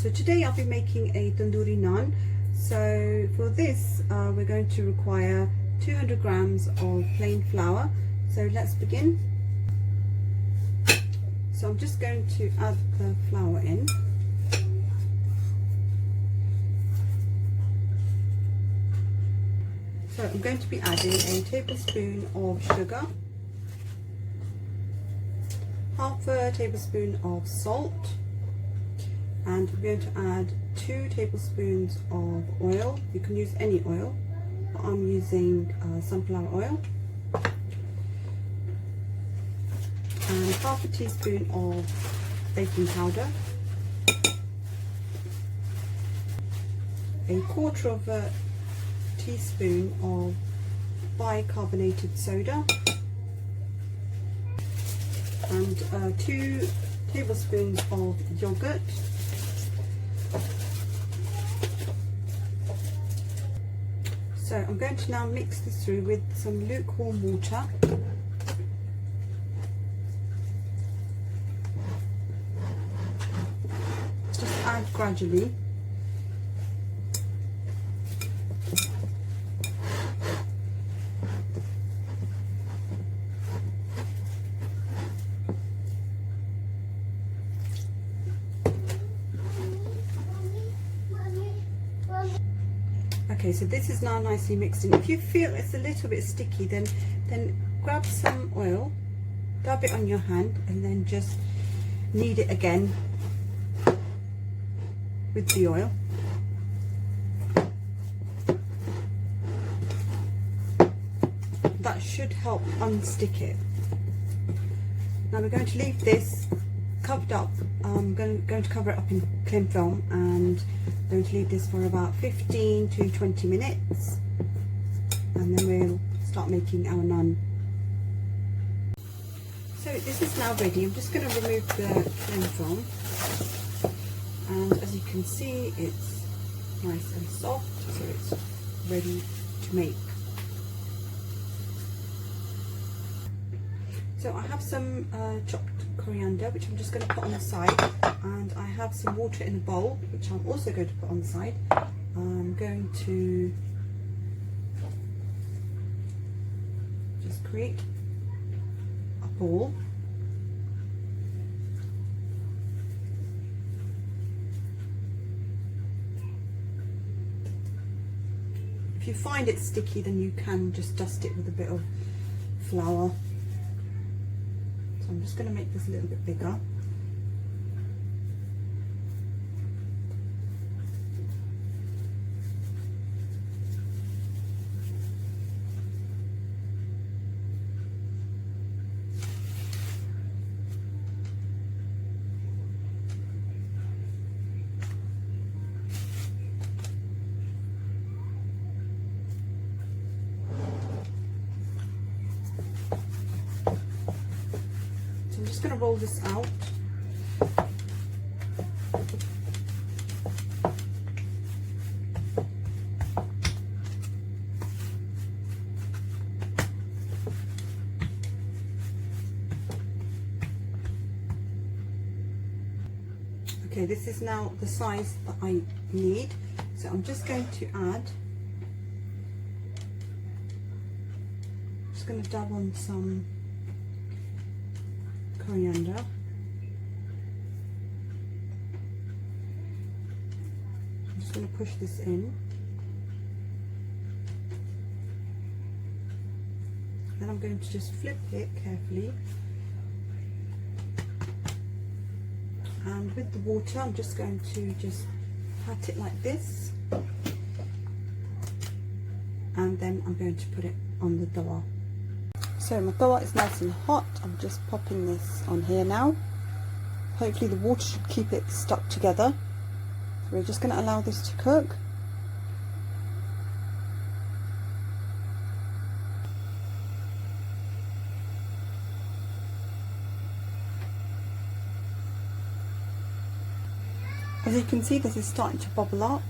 So today I'll be making a Tandoori Naan. So for this we're going to require 200 grams of plain flour. So let's begin. So I'm just going to add the flour in. So I'm going to be adding a tablespoon of sugar, half a tablespoon of salt, and I'm going to add 2 tablespoons of oil. You can use any oil, but I'm using sunflower oil, and half a teaspoon of baking powder, a quarter of a teaspoon of Bicarbonate soda, and 2 tablespoons of yogurt, so I'm going to now mix this through with some lukewarm water. Just add gradually. Okay, so this is now nicely mixed in. If you feel it's a little bit sticky, then grab some oil, dab it on your hand, and then just knead it again with the oil. That should help unstick it. Now we're going to leave this covered up. I'm going to cover it up in cling film, and I'm going to leave this for about 15 to 20 minutes, and then we'll start making our naan. So this is now ready. I'm just going to remove the cling film, and as you can see, it's nice and soft, so it's ready to make. So I have some chopped coriander, which I'm just going to put on the side, and I have some water in a bowl, which I'm also going to put on the side. I'm going to just create a ball. If you find it sticky, then you can just dust it with a bit of flour. So I'm just going to make this a little bit bigger. I'm just going to roll this out. Okay, this is now the size that I need, so I'm just going to add, just going to dab on some coriander. I'm just going to push this in. Then I'm going to just flip it carefully. And with the water, I'm just going to just pat it like this. And then I'm going to put it on the tawa. So my tawa is nice and hot. I'm just popping this on here now. Hopefully the water should keep it stuck together. So we're just going to allow this to cook. As you can see, this is starting to bubble up.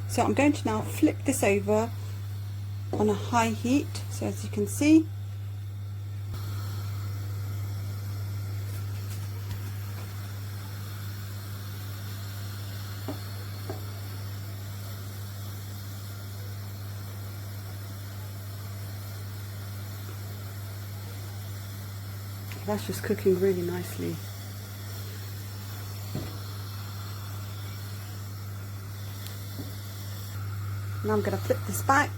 So I'm going to now flip this over on a high heat. So as you can see, That's just cooking really nicely. Now I'm going to flip this back.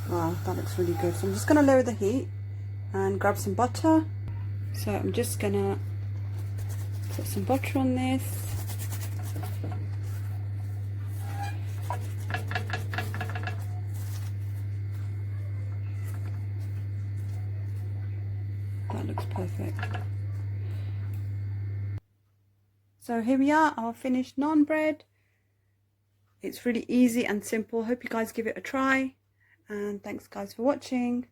Wow, that looks really good. So I'm just going to lower the heat and grab some butter. So I'm just going to put some butter on this. That looks perfect. So here we are, our finished naan bread. It's really easy and simple. Hope you guys give it a try. And thanks guys for watching.